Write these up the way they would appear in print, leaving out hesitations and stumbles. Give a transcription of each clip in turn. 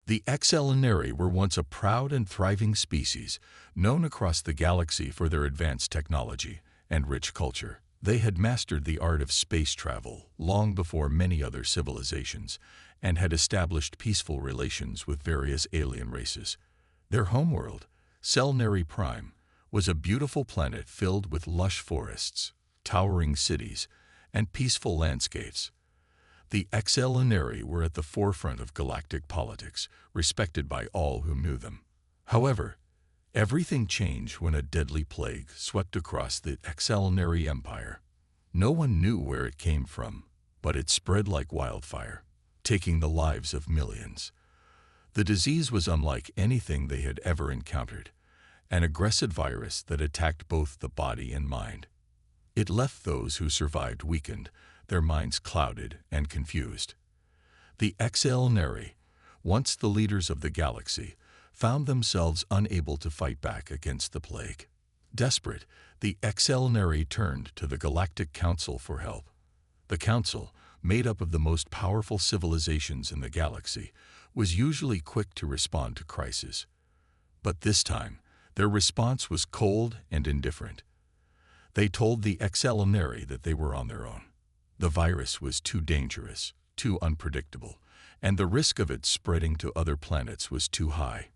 The Excelinari were once a proud and thriving species, known across the galaxy for their advanced technology and rich culture. They had mastered the art of space travel long before many other civilizations and had established peaceful relations with various alien races. Their homeworld, Selnari Prime, was a beautiful planet filled with lush forests, towering cities, and peaceful landscapes. The Excelinari were at the forefront of galactic politics, respected by all who knew them. However, everything changed when a deadly plague swept across the Excelinari Empire. No one knew where it came from, but it spread like wildfire, taking the lives of millions. The disease was unlike anything they had ever encountered, an aggressive virus that attacked both the body and mind. It left those who survived weakened, their minds clouded and confused. The Excelinari, once the leaders of the galaxy, found themselves unable to fight back against the plague. Desperate, the Excelinari turned to the Galactic Council for help. The council, made up of the most powerful civilizations in the galaxy, was usually quick to respond to crises. But this time, their response was cold and indifferent. They told the Excelinari that they were on their own. The virus was too dangerous, too unpredictable, and the risk of it spreading to other planets was too high.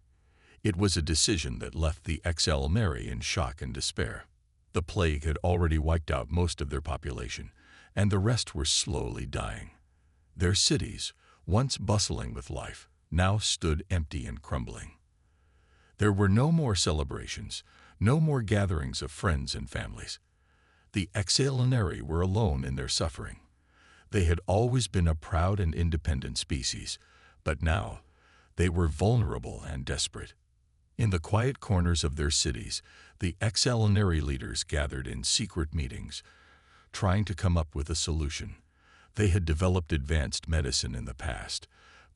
It was a decision that left the Excelinari in shock and despair. The plague had already wiped out most of their population, and the rest were slowly dying. Their cities, once bustling with life, now stood empty and crumbling. There were no more celebrations, no more gatherings of friends and families. The Excelinari were alone in their suffering. They had always been a proud and independent species, but now they were vulnerable and desperate. In the quiet corners of their cities, the Excelinari leaders gathered in secret meetings, trying to come up with a solution. They had developed advanced medicine in the past,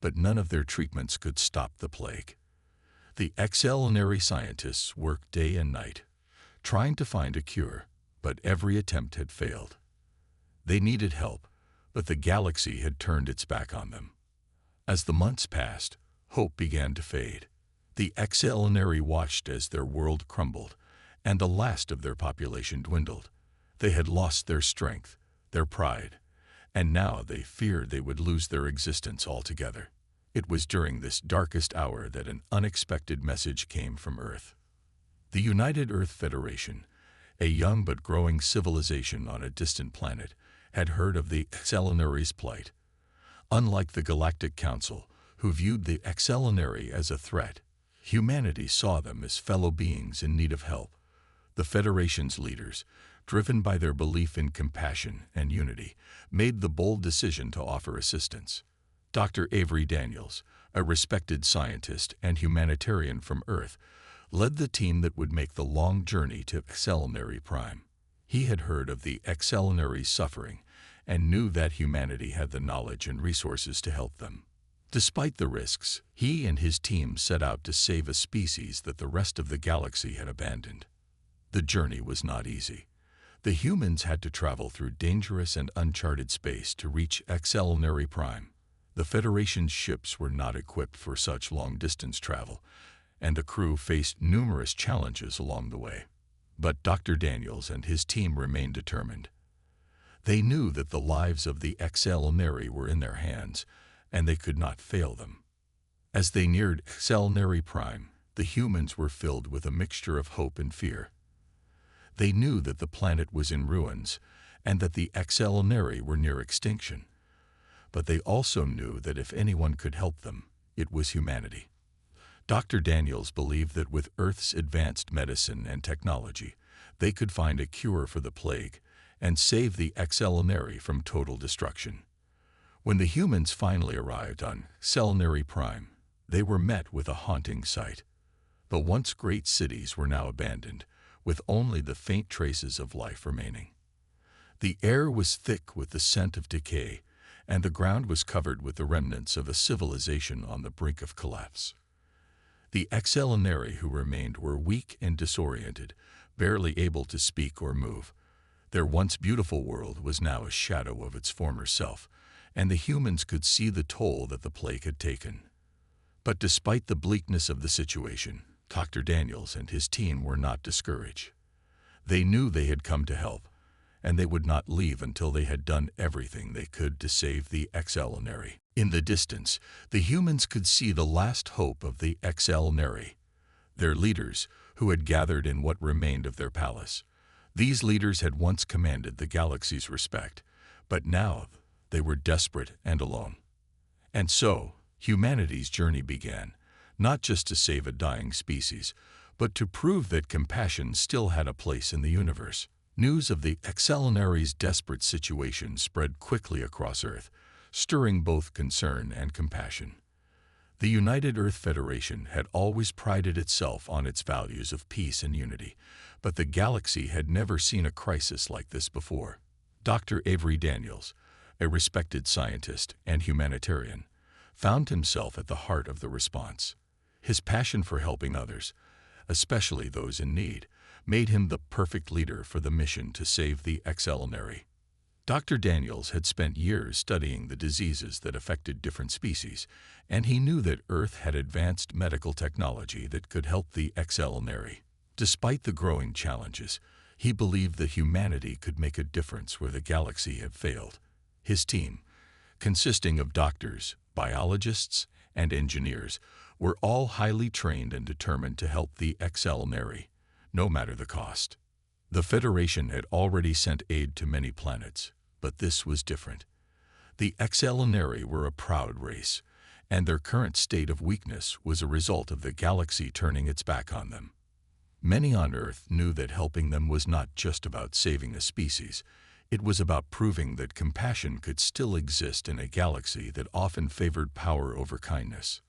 but none of their treatments could stop the plague. The Excelinari scientists worked day and night, trying to find a cure, but every attempt had failed. They needed help, but the galaxy had turned its back on them. As the months passed, hope began to fade. The Excelinari watched as their world crumbled, and the last of their population dwindled. They had lost their strength, their pride, and now they feared they would lose their existence altogether. It was during this darkest hour that an unexpected message came from Earth. The United Earth Federation, a young but growing civilization on a distant planet, had heard of the Excelinari's plight. Unlike the Galactic Council, who viewed the Excelinari as a threat, humanity saw them as fellow beings in need of help. The Federation's leaders, driven by their belief in compassion and unity, made the bold decision to offer assistance. Dr. Avery Daniels, a respected scientist and humanitarian from Earth, led the team that would make the long journey to Excelinari Prime. He had heard of the Excelinari's suffering and knew that humanity had the knowledge and resources to help them. Despite the risks, he and his team set out to save a species that the rest of the galaxy had abandoned. The journey was not easy. The humans had to travel through dangerous and uncharted space to reach Excelinari Prime. The Federation's ships were not equipped for such long-distance travel, and the crew faced numerous challenges along the way. But Dr. Daniels and his team remained determined. They knew that the lives of the Excelinari were in their hands, and they could not fail them. As they neared Excelinari Prime, the humans were filled with a mixture of hope and fear. They knew that the planet was in ruins, and that the Excelinari were near extinction. But they also knew that if anyone could help them, it was humanity. Dr. Daniels believed that with Earth's advanced medicine and technology, they could find a cure for the plague and save the Excelinari from total destruction. When the humans finally arrived on Excelinari Prime, they were met with a haunting sight. The once great cities were now abandoned, with only the faint traces of life remaining. The air was thick with the scent of decay, and the ground was covered with the remnants of a civilization on the brink of collapse. The Excelinari who remained were weak and disoriented, barely able to speak or move. Their once beautiful world was now a shadow of its former self, and the humans could see the toll that the plague had taken. But despite the bleakness of the situation, Dr. Daniels and his team were not discouraged. They knew they had come to help, and they would not leave until they had done everything they could to save the XL. In the distance, the humans could see the last hope of the XL, their leaders, who had gathered in what remained of their palace. These leaders had once commanded the galaxy's respect, but now they were desperate and alone. And so, humanity's journey began, not just to save a dying species, but to prove that compassion still had a place in the universe. News of the XL's desperate situation spread quickly across Earth, stirring both concern and compassion. The United Earth Federation had always prided itself on its values of peace and unity, but the galaxy had never seen a crisis like this before. Dr. Avery Daniels, a respected scientist and humanitarian, found himself at the heart of the response. His passion for helping others, especially those in need, made him the perfect leader for the mission to save the XL. Dr. Daniels had spent years studying the diseases that affected different species, and he knew that Earth had advanced medical technology that could help the XL. Despite the growing challenges, he believed that humanity could make a difference where the galaxy had failed. His team, consisting of doctors, biologists, and engineers, were all highly trained and determined to help the XL, no matter the cost. The Federation had already sent aid to many planets, but this was different. The XL were a proud race, and their current state of weakness was a result of the galaxy turning its back on them. Many on Earth knew that helping them was not just about saving a species. It was about proving that compassion could still exist in a galaxy that often favored power over kindness.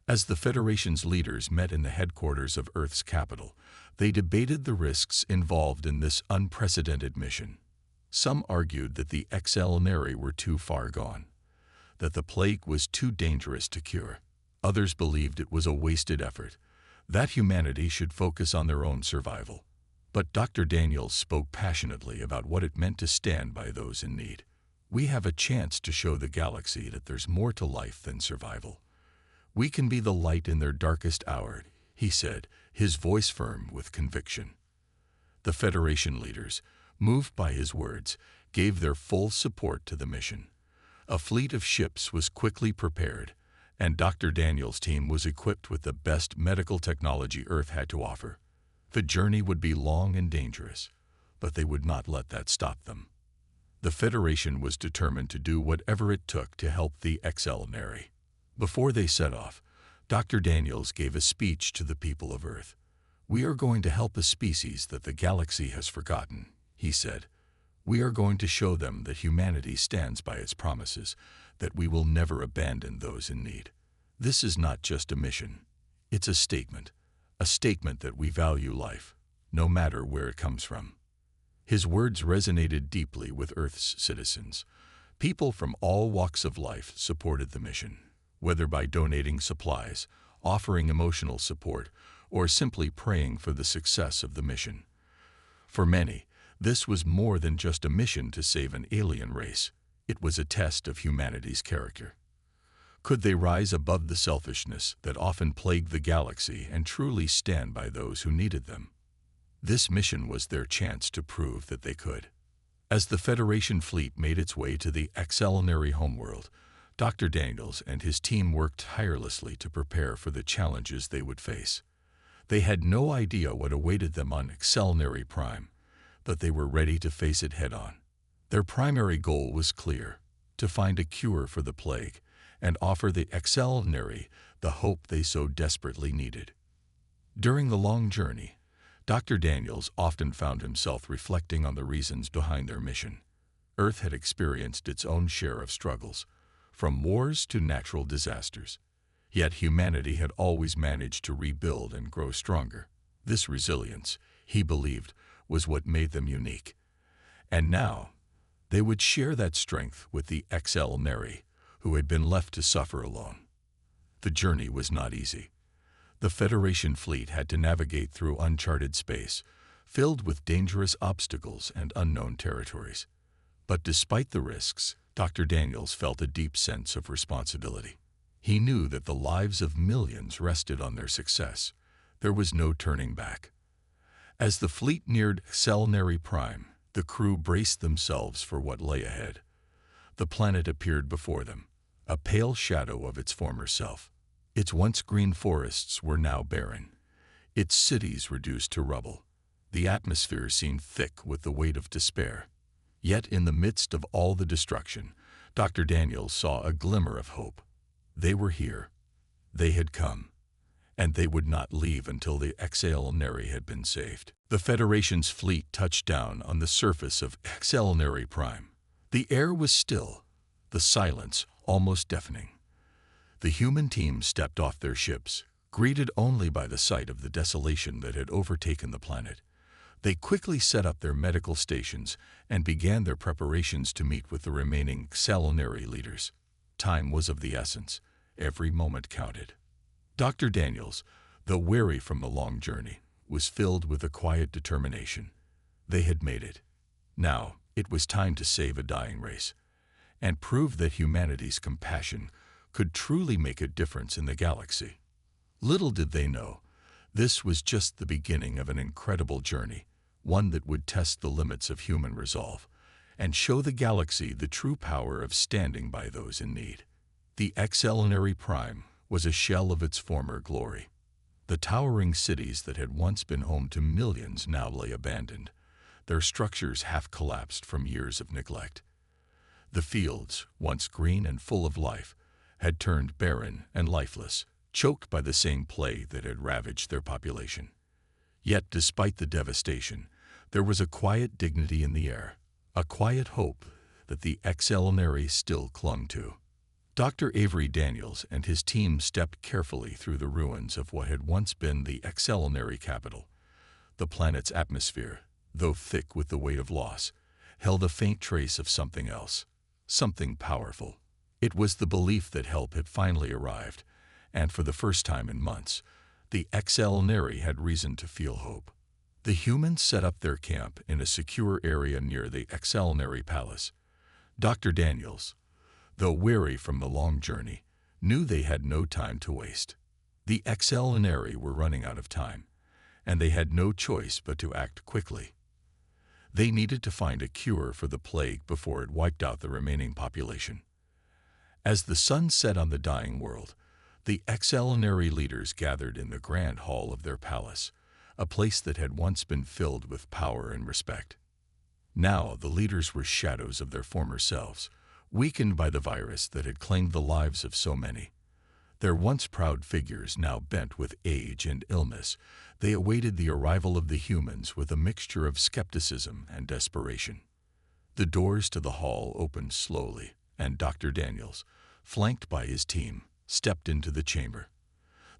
As the Federation's leaders met in the headquarters of Earth's capital, they debated the risks involved in this unprecedented mission. Some argued that the XL were too far gone, that the plague was too dangerous to cure. Others believed it was a wasted effort, that humanity should focus on their own survival. But Dr. Daniels spoke passionately about what it meant to stand by those in need. We have a chance to show the galaxy that there's more to life than survival. We can be the light in their darkest hour, he said, his voice firm with conviction. The Federation leaders, moved by his words, gave their full support to the mission. A fleet of ships was quickly prepared, and Dr. Daniels' team was equipped with the best medical technology Earth had to offer. The journey would be long and dangerous, but they would not let that stop them. The Federation was determined to do whatever it took to help the XL. Before they set off, Dr. Daniels gave a speech to the people of Earth. "We are going to help a species that the galaxy has forgotten," he said. "We are going to show them that humanity stands by its promises, that we will never abandon those in need. This is not just a mission. It's a statement that we value life, no matter where it comes from." His words resonated deeply with Earth's citizens. People from all walks of life supported the mission, whether by donating supplies, offering emotional support, or simply praying for the success of the mission. For many, this was more than just a mission to save an alien race. It was a test of humanity's character. Could they rise above the selfishness that often plagued the galaxy and truly stand by those who needed them? This mission was their chance to prove that they could. As the Federation fleet made its way to the XL homeworld, Dr. Daniels and his team worked tirelessly to prepare for the challenges they would face. They had no idea what awaited them on XL Prime, but they were ready to face it head-on. Their primary goal was clear: to find a cure for the plague and offer the XL the hope they so desperately needed. During the long journey, Dr. Daniels often found himself reflecting on the reasons behind their mission. Earth had experienced its own share of struggles, from wars to natural disasters. Yet humanity had always managed to rebuild and grow stronger. This resilience, he believed, was what made them unique. And now, they would share that strength with the XL who had been left to suffer alone. The journey was not easy. The Federation fleet had to navigate through uncharted space, filled with dangerous obstacles and unknown territories. But despite the risks, Dr. Daniels felt a deep sense of responsibility. He knew that the lives of millions rested on their success. There was no turning back. As the fleet neared Scifi Prime, the crew braced themselves for what lay ahead. The planet appeared before them, a pale shadow of its former self. Its once green forests were now barren, its cities reduced to rubble. The atmosphere seemed thick with the weight of despair. Yet in the midst of all the destruction, Dr. Daniels saw a glimmer of hope. They were here. They had come. And they would not leave until the Scifi had been saved. The Federation's fleet touched down on the surface of Scifi Prime. The air was still, the silence almost deafening. The human team stepped off their ships, greeted only by the sight of the desolation that had overtaken the planet. They quickly set up their medical stations and began their preparations to meet with the remaining Scifi leaders. Time was of the essence. Every moment counted. Dr. Daniels, though weary from the long journey, was filled with a quiet determination. They had made it. Now, it was time to save a dying race and prove that humanity's compassion could truly make a difference in the galaxy. Little did they know, this was just the beginning of an incredible journey, one that would test the limits of human resolve and show the galaxy the true power of standing by those in need. The Scifi Prime was a shell of its former glory. The towering cities that had once been home to millions now lay abandoned, their structures half collapsed from years of neglect. The fields, once green and full of life, had turned barren and lifeless, choked by the same plague that had ravaged their population. Yet, despite the devastation, there was a quiet dignity in the air, a quiet hope that the Scifi still clung to. Dr. Avery Daniels and his team stepped carefully through the ruins of what had once been the Scifi capital. The planet's atmosphere, though thick with the weight of loss, held a faint trace of something else, something powerful. It was the belief that help had finally arrived, and for the first time in months, the Scifi had reason to feel hope. The humans set up their camp in a secure area near the Scifi palace. Dr. Daniels, though weary from the long journey, knew they had no time to waste. The Scifi were running out of time, and they had no choice but to act quickly. They needed to find a cure for the plague before it wiped out the remaining population. As the sun set on the dying world, the Scifi leaders gathered in the grand hall of their palace, a place that had once been filled with power and respect. Now the leaders were shadows of their former selves, weakened by the virus that had claimed the lives of so many. Their once proud figures now bent with age and illness, they awaited the arrival of the humans with a mixture of skepticism and desperation. The doors to the hall opened slowly, and Dr. Daniels, flanked by his team, stepped into the chamber.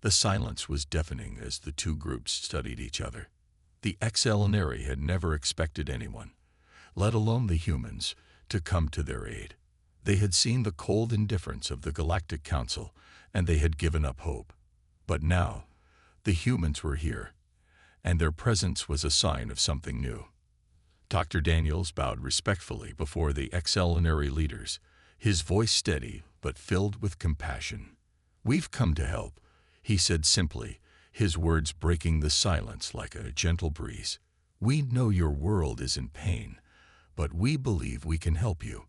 The silence was deafening as the two groups studied each other. The Scifi had never expected anyone, let alone the humans, to come to their aid. They had seen the cold indifference of the Galactic Council, and they had given up hope. But now, the humans were here, and their presence was a sign of something new. Dr. Daniels bowed respectfully before the Scifi leaders, his voice steady but filled with compassion. "We've come to help," he said simply, his words breaking the silence like a gentle breeze. "We know your world is in pain, but we believe we can help you."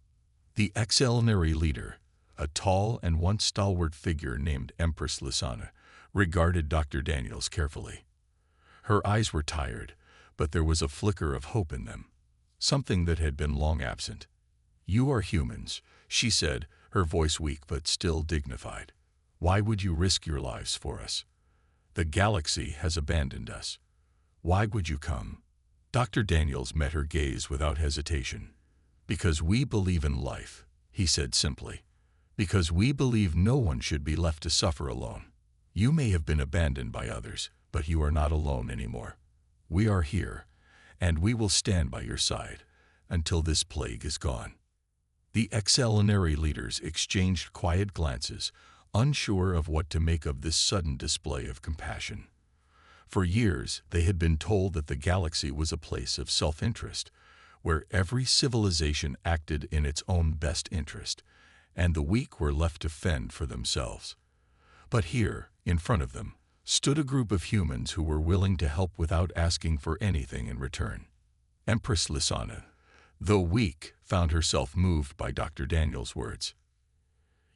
The Scifi leader, a tall and once stalwart figure named Empress Lysana, regarded Dr. Daniels carefully. Her eyes were tired, but there was a flicker of hope in them, something that had been long absent. "You are humans," she said, her voice weak but still dignified. "Why would you risk your lives for us? The galaxy has abandoned us. Why would you come?" Dr. Daniels met her gaze without hesitation. "Because we believe in life," he said simply. "Because we believe no one should be left to suffer alone. You may have been abandoned by others, but you are not alone anymore. We are here, and we will stand by your side until this plague is gone." The Scifi leaders exchanged quiet glances, unsure of what to make of this sudden display of compassion. For years, they had been told that the galaxy was a place of self-interest, where every civilization acted in its own best interest, and the weak were left to fend for themselves. But here, in front of them, stood a group of humans who were willing to help without asking for anything in return. Empress Lysana, though weak, found herself moved by Dr. Daniel's words.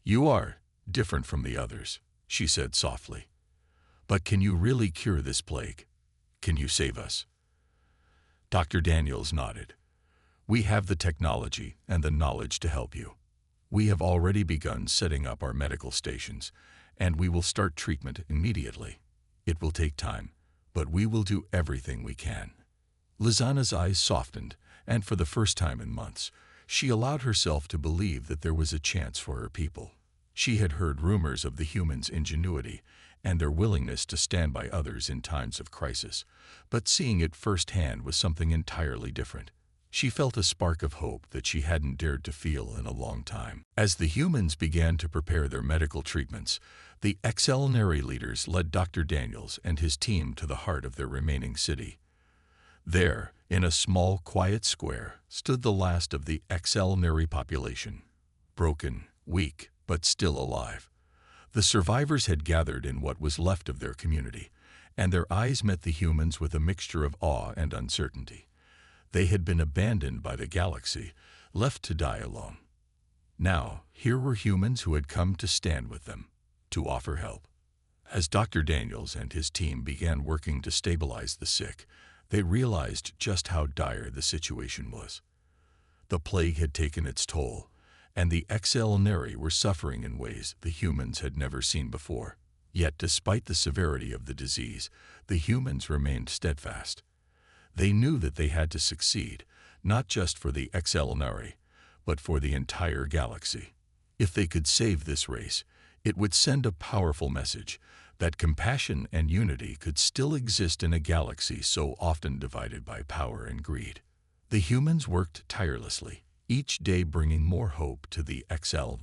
"You are different from the others," she said softly. "But can you really cure this plague? Can you save us?" Dr. Daniels nodded. "We have the technology and the knowledge to help you. We have already begun setting up our medical stations, and we will start treatment immediately. It will take time, but we will do everything we can." Lysana's eyes softened, and for the first time in months, she allowed herself to believe that there was a chance for her people. She had heard rumors of the humans' ingenuity and their willingness to stand by others in times of crisis, but seeing it firsthand was something entirely different. She felt a spark of hope that she hadn't dared to feel in a long time. As the humans began to prepare their medical treatments, the XL leaders led Dr. Daniels and his team to the heart of their remaining city. There, in a small, quiet square, stood the last of the XL population. Broken, weak, but still alive. The survivors had gathered in what was left of their community, and their eyes met the humans with a mixture of awe and uncertainty. They had been abandoned by the galaxy, left to die alone. Now, here were humans who had come to stand with them, to offer help. As Dr. Daniels and his team began working to stabilize the sick, they realized just how dire the situation was. The plague had taken its toll, and the XL were suffering in ways the humans had never seen before. Yet, despite the severity of the disease, the humans remained steadfast. They knew that they had to succeed, not just for the XL, but for the entire galaxy. If they could save this race, it would send a powerful message that compassion and unity could still exist in a galaxy so often divided by power and greed. The humans worked tirelessly, each day bringing more hope to the XL.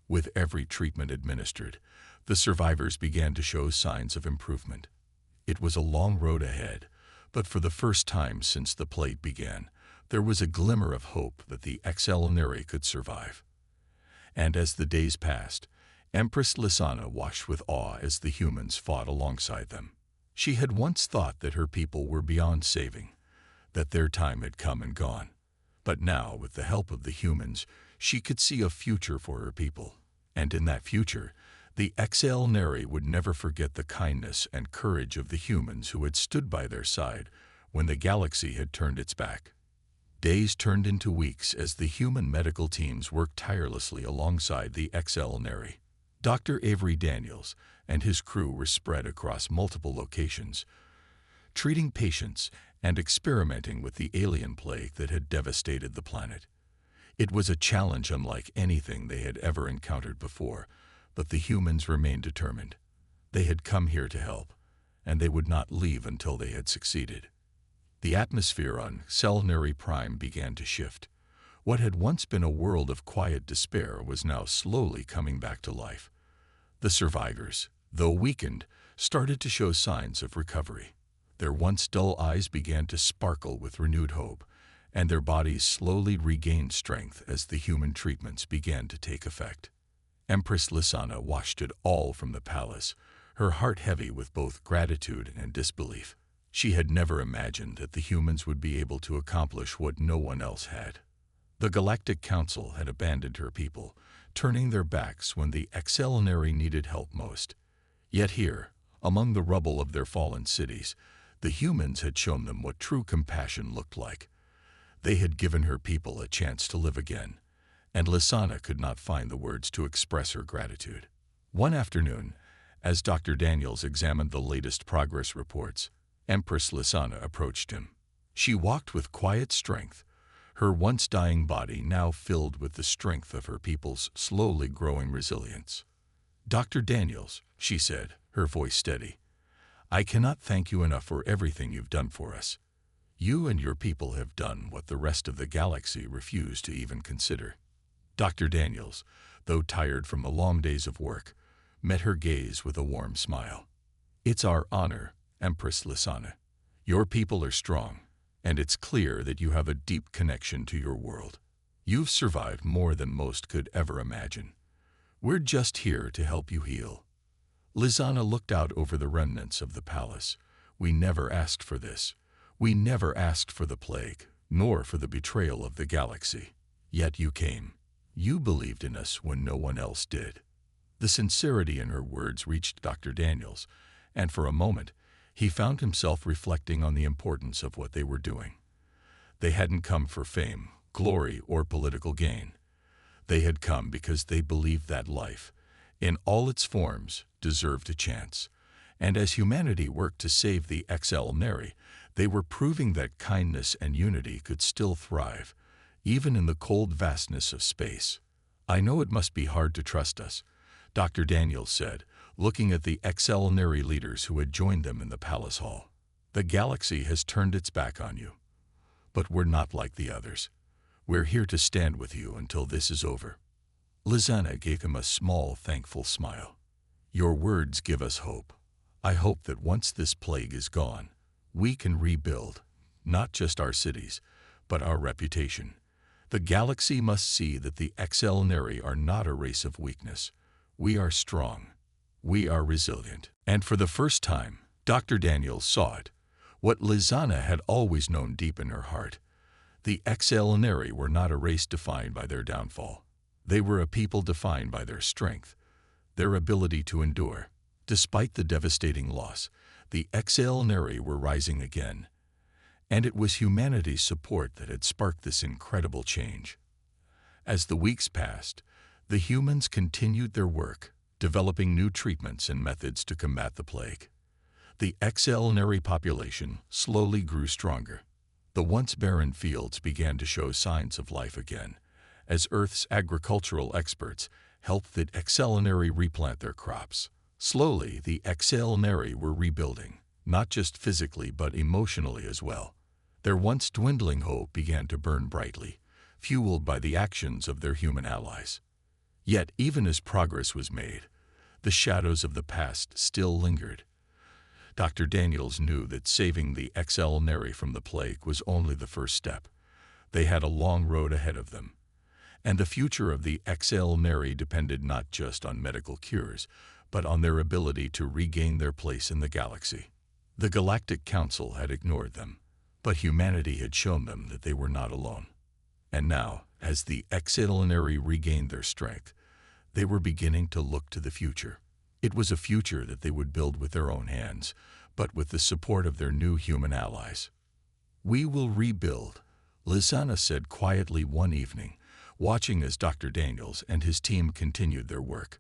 With every treatment administered, the survivors began to show signs of improvement. It was a long road ahead, but for the first time since the plague began, there was a glimmer of hope that the XL could survive. And as the days passed, Empress Lysana watched with awe as the humans fought alongside them. She had once thought that her people were beyond saving, that their time had come and gone. But now, with the help of the humans, she could see a future for her people. And in that future, the XL would never forget the kindness and courage of the humans who had stood by their side when the galaxy had turned its back. Days turned into weeks as the human medical teams worked tirelessly alongside the XL. Dr. Avery Daniels and his crew were spread across multiple locations, treating patients and experimenting with the alien plague that had devastated the planet. It was a challenge unlike anything they had ever encountered before, but the humans remained determined. They had come here to help, and they would not leave until they had succeeded. The atmosphere on Selnary Prime began to shift. What had once been a world of quiet despair was now slowly coming back to life. The survivors, though weakened, started to show signs of recovery. Their once dull eyes began to sparkle with renewed hope, and their bodies slowly regained strength as the human treatments began to take effect. Empress Lysana watched it all from the palace, her heart heavy with both gratitude and disbelief. She had never imagined that the humans would be able to accomplish what no one else had. The Galactic Council had abandoned her people, turning their backs when the XL needed help most. Yet here, among the rubble of their fallen cities, the humans had shown them what true compassion looked like. They had given her people a chance to live again, and Lysana could not find the words to express her gratitude. One afternoon, as Dr. Daniels examined the latest progress reports, Empress Lysana approached him. She walked with quiet strength, her once dying body now filled with the strength of her people's slowly growing resilience. "Dr. Daniels," she said, her voice steady, "I cannot thank you enough for everything you've done for us. You and your people have done what the rest of the galaxy refused to even consider." Dr. Daniels, though tired from the long days of work, met her gaze with a warm smile. "It's our honor, Empress Lysana. Your people are strong, and it's clear that you have a deep connection to your world. You've survived more than most could ever imagine. We're just here to help you heal." Lizana looked out over the remnants of the palace. We never asked for this. We never asked for the plague, nor for the betrayal of the galaxy. Yet you came. You believed in us when no one else did. The sincerity in her words reached Dr. Daniels, and for a moment, he found himself reflecting on the importance of what they were doing. They hadn't come for fame, glory, or political gain. They had come because they believed that life, in all its forms, deserved a chance. And as humanity worked to save the XL they were proving that kindness and unity could still thrive, even in the cold vastness of space. I know it must be hard to trust us, Dr. Daniels said, looking at the XL leaders who had joined them in the palace hall. The galaxy has turned its back on you. But we're not like the others. We're here to stand with you until this is over. Lizana gave him a small, thankful smile. Your words give us hope. I hope that once this plague is gone, we can rebuild, not just our cities, but our reputation. The galaxy must see that the XL are not a race of weakness. We are strong. We are resilient. And for the first time, Dr. Daniels saw it, what Lizana had always known deep in her heart. The XL were not a race defined by their downfall. They were a people defined by their strength, their ability to endure. Despite the devastating loss, the XL were rising again. And it was humanity's support that had sparked this incredible change. As the weeks passed, the humans continued their work, developing new treatments and methods to combat the plague. The XL population slowly grew stronger. The once barren fields began to show signs of life again, as Earth's agricultural experts helped the XL replant their crops. Slowly, the XL were rebuilding, not just physically but emotionally as well. Their once dwindling hope began to burn brightly, fueled by the actions of their human allies. Yet, even as progress was made, the shadows of the past still lingered. Dr. Daniels knew that saving the XL from the plague was only the first step. They had a long road ahead of them, and the future of the XL depended not just on medical cures, but on their ability to regain their place in the galaxy. The Galactic Council had ignored them, but humanity had shown them that they were not alone. And now, as the XL regained their strength, they were beginning to look to the future. It was a future that they would build with their own hands, but with the support of their new human allies. We will rebuild, Lizana said quietly one evening, watching as Dr. Daniels and his team continued their work.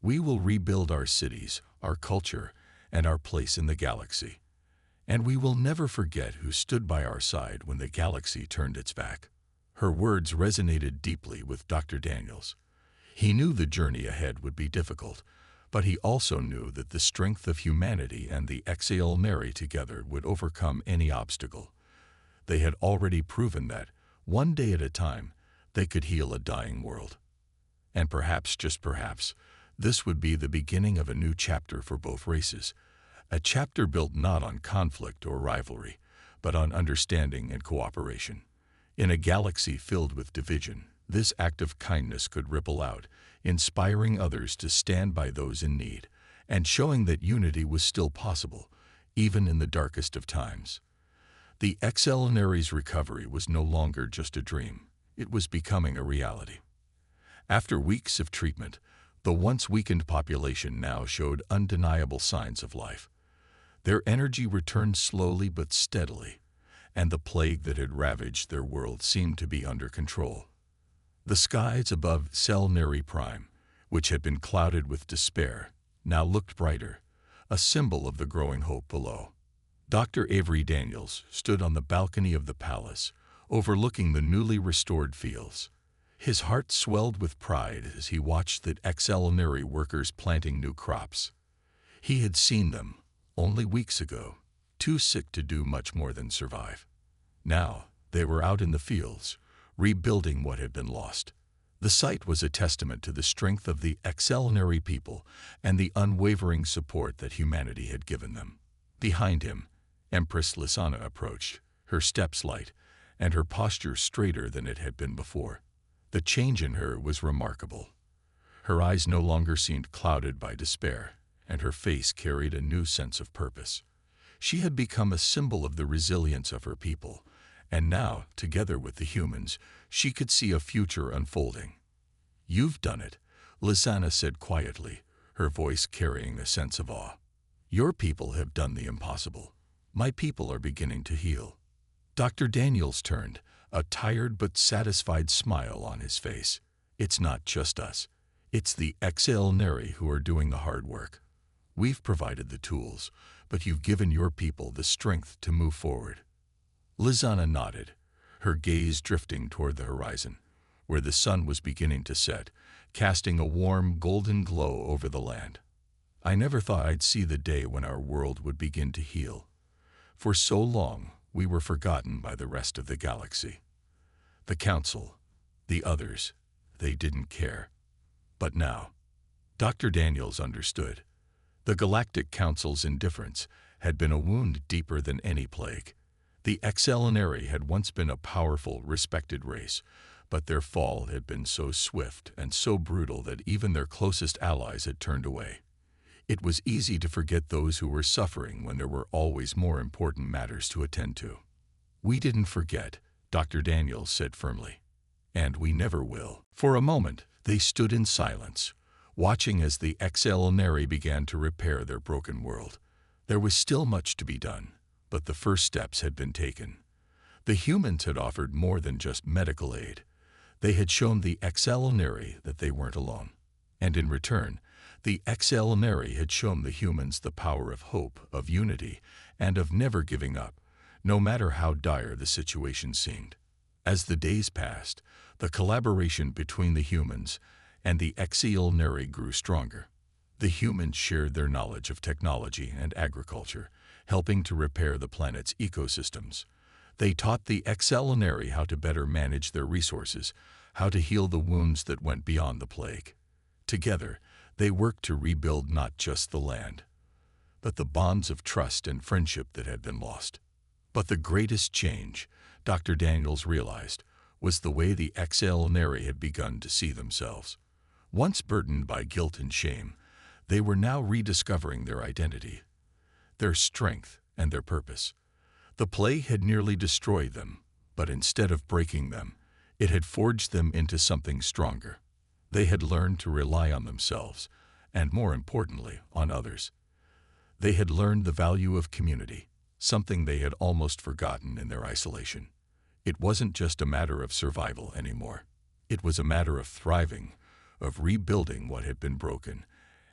We will rebuild our cities, our culture, and our place in the galaxy. And we will never forget who stood by our side when the galaxy turned its back. Her words resonated deeply with Dr. Daniels. He knew the journey ahead would be difficult, but he also knew that the strength of humanity and the XL together would overcome any obstacle. They had already proven that, one day at a time, they could heal a dying world. And perhaps, just perhaps, this would be the beginning of a new chapter for both races, a chapter built not on conflict or rivalry, but on understanding and cooperation. In a galaxy filled with division, this act of kindness could ripple out, inspiring others to stand by those in need, and showing that unity was still possible, even in the darkest of times. The XLNary's recovery was no longer just a dream. It was becoming a reality. After weeks of treatment, the once weakened population now showed undeniable signs of life. Their energy returned slowly but steadily, and the plague that had ravaged their world seemed to be under control. The skies above Selneri Prime, which had been clouded with despair, now looked brighter, a symbol of the growing hope below. Dr. Avery Daniels stood on the balcony of the palace, overlooking the newly restored fields. His heart swelled with pride as he watched the XLNary workers planting new crops. He had seen them, only weeks ago, too sick to do much more than survive. Now, they were out in the fields, rebuilding what had been lost. The sight was a testament to the strength of the XLNary people and the unwavering support that humanity had given them. Behind him, Empress Lysana approached, her steps light, and her posture straighter than it had been before. The change in her was remarkable. Her eyes no longer seemed clouded by despair, and her face carried a new sense of purpose. She had become a symbol of the resilience of her people, and now, together with the humans, she could see a future unfolding. "You've done it," Lizana said quietly, her voice carrying a sense of awe. "Your people have done the impossible. My people are beginning to heal." Dr. Daniels turned, a tired but satisfied smile on his face. "It's not just us. It's the Excelneri who are doing the hard work. We've provided the tools, but you've given your people the strength to move forward." Lizana nodded, her gaze drifting toward the horizon, where the sun was beginning to set, casting a warm, golden glow over the land. "I never thought I'd see the day when our world would begin to heal. For so long, we were forgotten by the rest of the galaxy. The Council, the others, they didn't care. But now," Dr. Daniels understood. The Galactic Council's indifference had been a wound deeper than any plague. The Excelneri had once been a powerful, respected race, but their fall had been so swift and so brutal that even their closest allies had turned away. It was easy to forget those who were suffering when there were always more important matters to attend to. "We didn't forget," Dr. Daniels said firmly. "And we never will." For a moment, they stood in silence, watching as the Excelneri began to repair their broken world. There was still much to be done, but the first steps had been taken. The humans had offered more than just medical aid. They had shown the Excelneri that they weren't alone. And in return, the Excelneri had shown the humans the power of hope, of unity, and of never giving up, no matter how dire the situation seemed. As the days passed, the collaboration between the humans and the Excelneri grew stronger. The humans shared their knowledge of technology and agriculture, helping to repair the planet's ecosystems. They taught the Excelneri how to better manage their resources, how to heal the wounds that went beyond the plague. Together, they worked to rebuild not just the land, but the bonds of trust and friendship that had been lost. But the greatest change, Dr. Daniels realized, was the way the Excelneri had begun to see themselves. Once burdened by guilt and shame, they were now rediscovering their identity, their strength, and their purpose. The plague had nearly destroyed them, but instead of breaking them, it had forged them into something stronger. They had learned to rely on themselves, and more importantly, on others. They had learned the value of community, something they had almost forgotten in their isolation. It wasn't just a matter of survival anymore. It was a matter of thriving, of rebuilding what had been broken,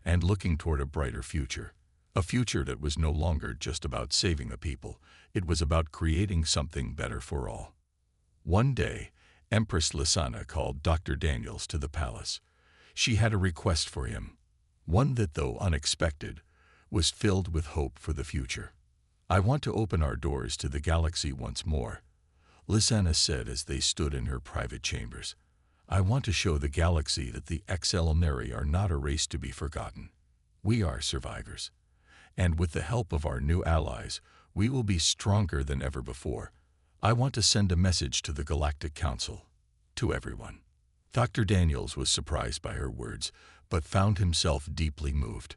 and looking toward a brighter future. A future that was no longer just about saving the people. It was about creating something better for all. One day, Empress Lizana called Dr. Daniels to the palace. She had a request for him, one that, though unexpected, was filled with hope for the future. "I want to open our doors to the galaxy once more," Lizana said as they stood in her private chambers. "I want to show the galaxy that the Excelneri are not a race to be forgotten. We are survivors. And with the help of our new allies, we will be stronger than ever before. I want to send a message to the Galactic Council, to everyone." Dr. Daniels was surprised by her words, but found himself deeply moved.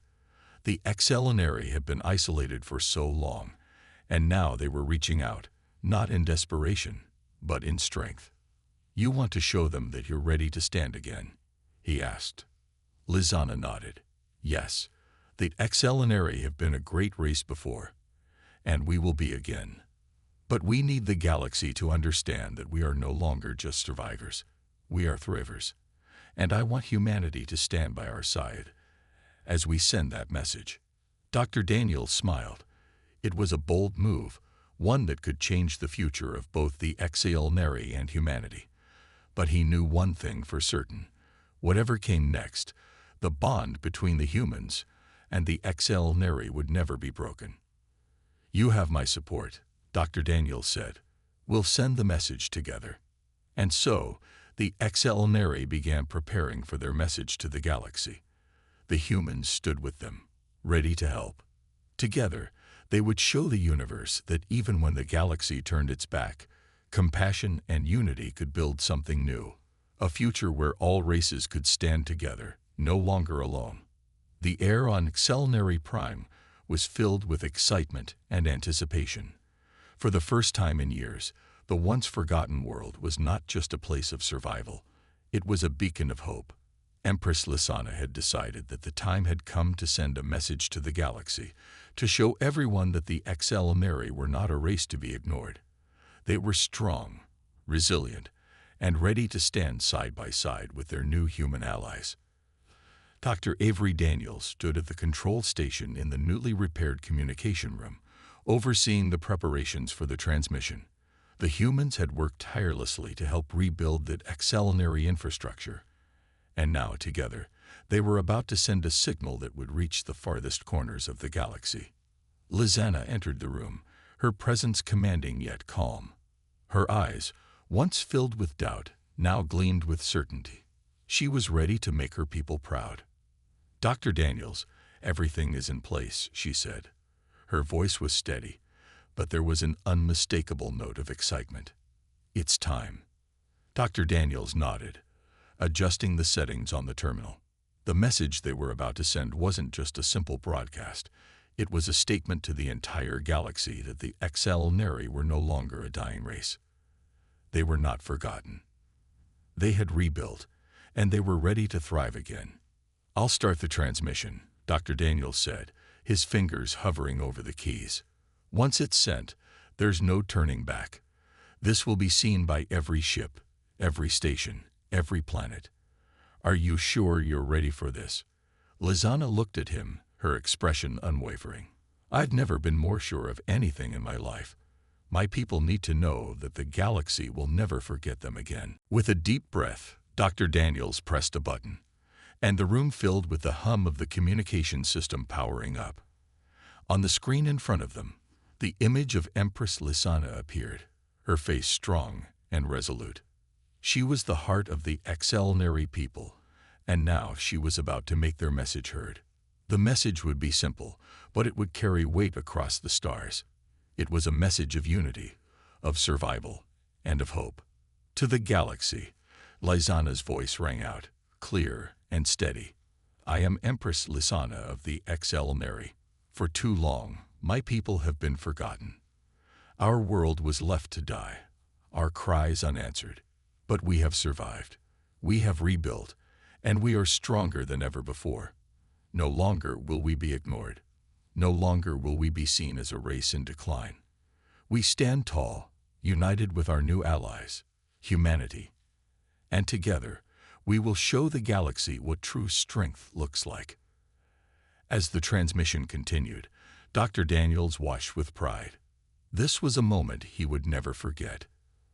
The Excelneri had been isolated for so long, and now they were reaching out, not in desperation, but in strength. "You want to show them that you're ready to stand again?" he asked. Lizana nodded. "Yes, the Excelneri have been a great race before, and we will be again. But we need the galaxy to understand that we are no longer just survivors. We are thrivers. And I want humanity to stand by our side as we send that message." Dr. Daniels smiled. It was a bold move, one that could change the future of both the Excelneri and humanity. But he knew one thing for certain. Whatever came next, the bond between the humans and the Excelneri would never be broken. "You have my support," Dr. Daniels said. "We'll send the message together." And so, the Excelneri began preparing for their message to the galaxy. The humans stood with them, ready to help. Together, they would show the universe that even when the galaxy turned its back, compassion and unity could build something new, a future where all races could stand together, no longer alone. The air on Xelnary Prime was filled with excitement and anticipation. For the first time in years, the once-forgotten world was not just a place of survival. It was a beacon of hope. Empress Lysana had decided that the time had come to send a message to the galaxy, to show everyone that the Xelnary were not a race to be ignored. They were strong, resilient, and ready to stand side by side with their new human allies. Dr. Avery Daniels stood at the control station in the newly repaired communication room, overseeing the preparations for the transmission. The humans had worked tirelessly to help rebuild the Xelnary infrastructure, and now, together, they were about to send a signal that would reach the farthest corners of the galaxy. Lysana entered the room, her presence commanding yet calm. Her eyes, once filled with doubt, now gleamed with certainty. She was ready to make her people proud. "Dr. Daniels, everything is in place," she said. Her voice was steady, but there was an unmistakable note of excitement. "It's time." Dr. Daniels nodded, adjusting the settings on the terminal. The message they were about to send wasn't just a simple broadcast. It was a statement to the entire galaxy that the Xelnary were no longer a dying race. They were not forgotten. They had rebuilt, and they were ready to thrive again. "I'll start the transmission," Dr. Daniels said, his fingers hovering over the keys. "Once it's sent, there's no turning back. This will be seen by every ship, every station, every planet. Are you sure you're ready for this?" Lysana looked at him, her expression unwavering. "I've never been more sure of anything in my life. My people need to know that the galaxy will never forget them again." With a deep breath, Dr. Daniels pressed a button, and the room filled with the hum of the communication system powering up. On the screen in front of them, the image of Empress Lysana appeared, her face strong and resolute. She was the heart of the Xelnary people, and now she was about to make their message heard. The message would be simple, but it would carry weight across the stars. It was a message of unity, of survival, and of hope. To the galaxy, Lysana's voice rang out, clear and steady. "I am Empress Lysana of the Xelnary. For too long, my people have been forgotten. Our world was left to die, our cries unanswered. But we have survived. We have rebuilt, and we are stronger than ever before. No longer will we be ignored. No longer will we be seen as a race in decline. We stand tall, united with our new allies, humanity. And together, we will show the galaxy what true strength looks like." As the transmission continued, Dr. Daniels watched with pride. This was a moment he would never forget.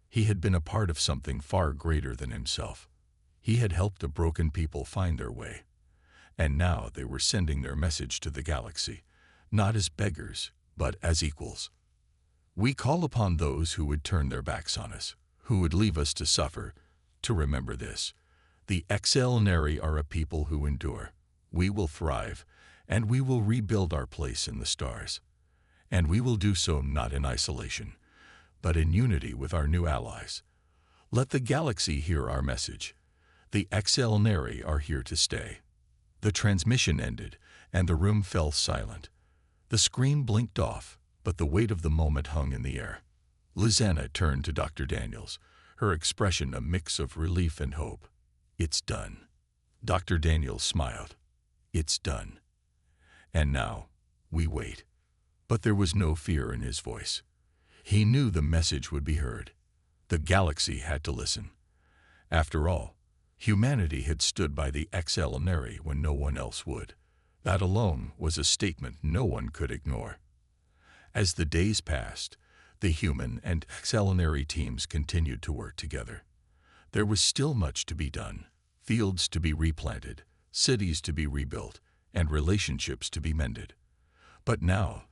He had been a part of something far greater than himself. He had helped a broken people find their way. And now they were sending their message to the galaxy, not as beggars, but as equals. "We call upon those who would turn their backs on us, who would leave us to suffer, to remember this. The Xelnary are a people who endure. We will thrive, and we will rebuild our place in the stars. And we will do so not in isolation, but in unity with our new allies. Let the galaxy hear our message. The Xelnary are here to stay." The transmission ended, and the room fell silent. The screen blinked off, but the weight of the moment hung in the air. Lysana turned to Dr. Daniels, her expression a mix of relief and hope. "It's done." Dr. Daniels smiled. "It's done. And now, we wait." But there was no fear in his voice. He knew the message would be heard. The galaxy had to listen. After all, humanity had stood by the Xelnary when no one else would. That alone was a statement no one could ignore. As the days passed, the human and Xelnary teams continued to work together. There was still much to be done, fields to be replanted, cities to be rebuilt, and relationships to be mended. But now,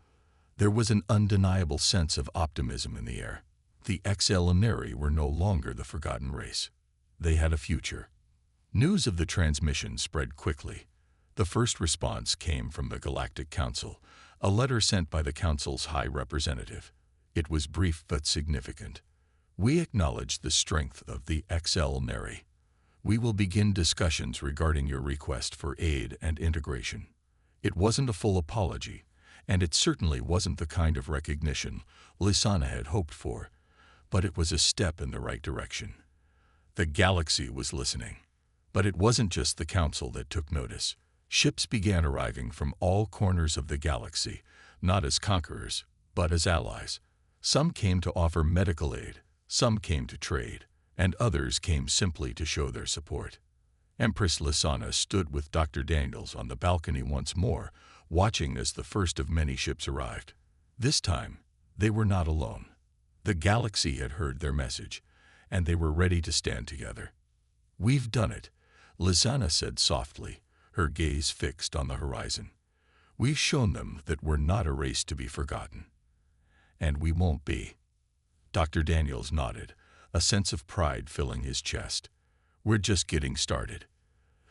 there was an undeniable sense of optimism in the air. The Xelnary were no longer the forgotten race. They had a future. News of the transmission spread quickly. The first response came from the Galactic Council, a letter sent by the Council's High Representative. It was brief but significant. "We acknowledge the strength of the Xelnary. We will begin discussions regarding your request for aid and integration. It wasn't a full apology, and it certainly wasn't the kind of recognition Lysana had hoped for, but it was a step in the right direction. The galaxy was listening. But it wasn't just the Council that took notice. Ships began arriving from all corners of the galaxy, not as conquerors, but as allies. Some came to offer medical aid, some came to trade, and others came simply to show their support. Empress Lysana stood with Dr. Daniels on the balcony once more, watching as the first of many ships arrived. This time, they were not alone. The galaxy had heard their message, and they were ready to stand together. "We've done it," Lysana said softly, her gaze fixed on the horizon. "We've shown them that we're not a race to be forgotten. And we won't be." Dr. Daniels nodded, a sense of pride filling his chest. "We're just getting started."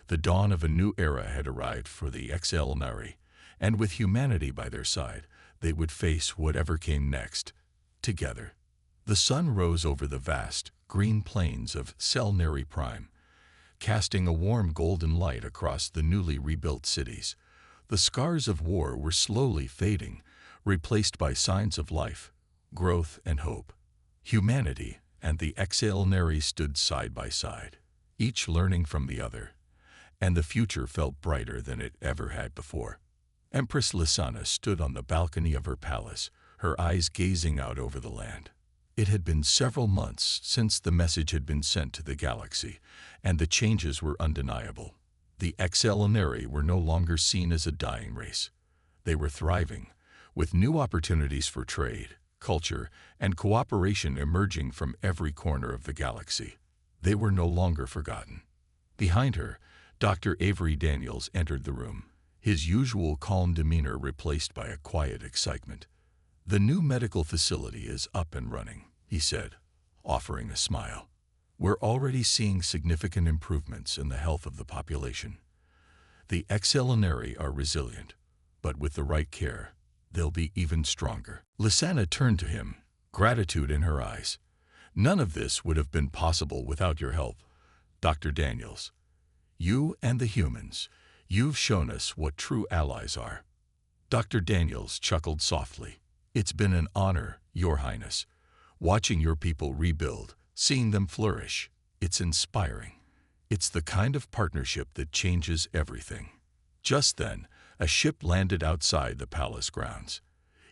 The dawn of a new era had arrived for the XL-Nari, and with humanity by their side, they would face whatever came next, together. The sun rose over the vast, green plains of Selnari Prime, casting a warm golden light across the newly rebuilt cities. The scars of war were slowly fading, replaced by signs of life, growth, and hope. Humanity and the XL-Nari stood side by side, each learning from the other, and the future felt brighter than it ever had before. Empress Lysana stood on the balcony of her palace, her eyes gazing out over the land. It had been several months since the message had been sent to the galaxy, and the changes were undeniable. The XL-Nari were no longer seen as a dying race. They were thriving, with new opportunities for trade, culture, and cooperation emerging from every corner of the galaxy. They were no longer forgotten. Behind her, Dr. Avery Daniels entered the room, his usual calm demeanor replaced by a quiet excitement. "The new medical facility is up and running," he said, offering a smile. "We're already seeing significant improvements in the health of the population. The XL-Nari are resilient, but with the right care, they'll be even stronger." Lysana turned to him, gratitude in her eyes. "None of this would have been possible without your help, Dr. Daniels. You and the humans, you've shown us what true allies are." Dr. Daniels chuckled softly. "It's been an honor, Your Highness. Watching your people rebuild, seeing them flourish, it's inspiring. It's the kind of partnership that changes everything." Just then, a ship landed outside the palace grounds.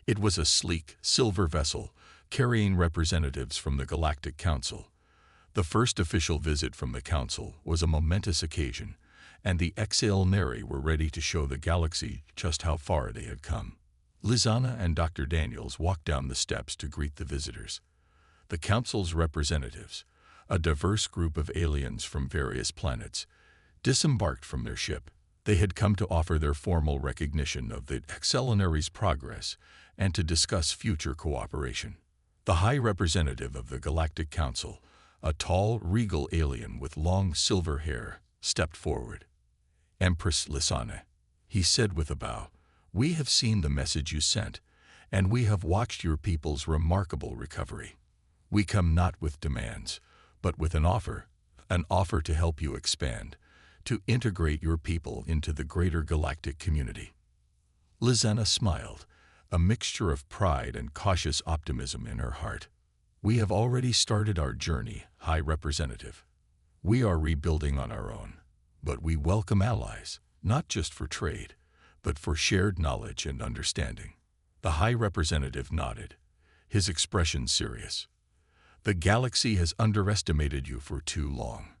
It was a sleek, silver vessel carrying representatives from the Galactic Council. The first official visit from the Council was a momentous occasion, and the XL-Nari were ready to show the galaxy just how far they had come. Lysana and Dr. Daniels walked down the steps to greet the visitors. The Council's representatives, a diverse group of aliens from various planets, disembarked from their ship. They had come to offer their formal recognition of the XL-Nari's progress and to discuss future cooperation. The High Representative of the Galactic Council, a tall, regal alien with long silver hair, stepped forward. "Empress Lysana," he said with a bow, "we have seen the message you sent, and we have watched your people's remarkable recovery. We come not with demands, but with an offer to help you expand, to integrate your people into the greater galactic community." Lysana smiled, a mixture of pride and cautious optimism in her heart. "We have already started our journey, High Representative. We are rebuilding on our own, but we welcome allies, not just for trade, but for shared knowledge and understanding." The High Representative nodded, his expression serious. "The galaxy has underestimated you for too long.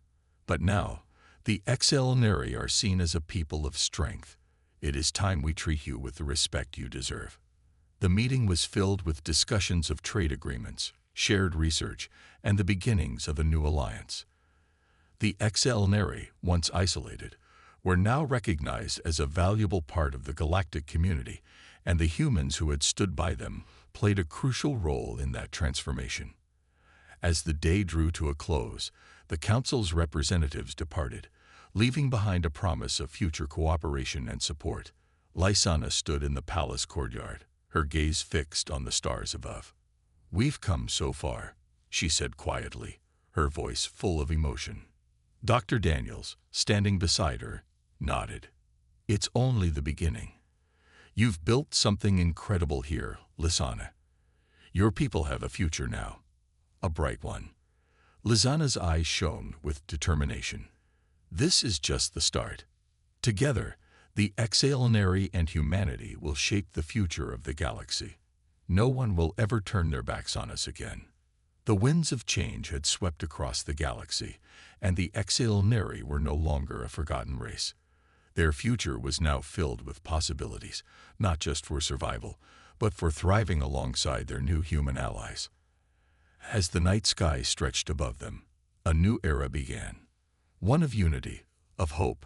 But now, the XL-Nari are seen as a people of strength. It is time we treat you with the respect you deserve." The meeting was filled with discussions of trade agreements, shared research, and the beginnings of a new alliance. The XL-Nari, once isolated, were now recognized as a valuable part of the galactic community, and the humans who had stood by them played a crucial role in that transformation. As the day drew to a close, the Council's representatives departed, leaving behind a promise of future cooperation and support. Lysana stood in the palace courtyard, her gaze fixed on the stars above. "We've come so far," she said quietly, her voice full of emotion. Dr. Daniels, standing beside her, nodded. "It's only the beginning." You've built something incredible here, Lisanna. Your people have a future now, a bright one. Lisanna's eyes shone with determination. This is just the start. Together, the Exalinary and humanity will shape the future of the galaxy. No one will ever turn their backs on us again. The winds of change had swept across the galaxy, and the Exalinary were no longer a forgotten race. Their future was now filled with possibilities, not just for survival, but for thriving alongside their new human allies. As the night sky stretched above them, a new era began. One of unity, of hope,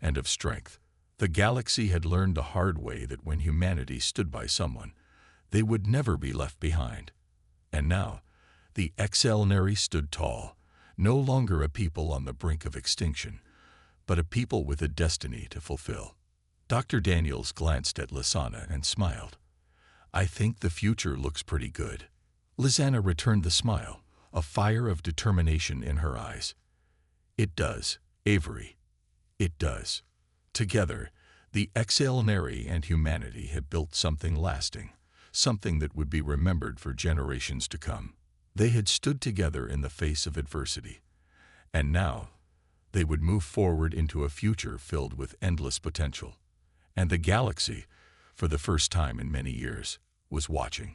and of strength. The galaxy had learned the hard way that when humanity stood by someone, they would never be left behind. And now, the Exalinary stood tall, no longer a people on the brink of extinction, but a people with a destiny to fulfill. Dr. Daniels glanced at Lisanna and smiled. I think the future looks pretty good. Lisanna returned the smile, a fire of determination in her eyes. It does, Avery. It does. Together, the Exalinary and humanity had built something lasting, something that would be remembered for generations to come. They had stood together in the face of adversity, and now they would move forward into a future filled with endless potential. And the galaxy, for the first time in many years, was watching.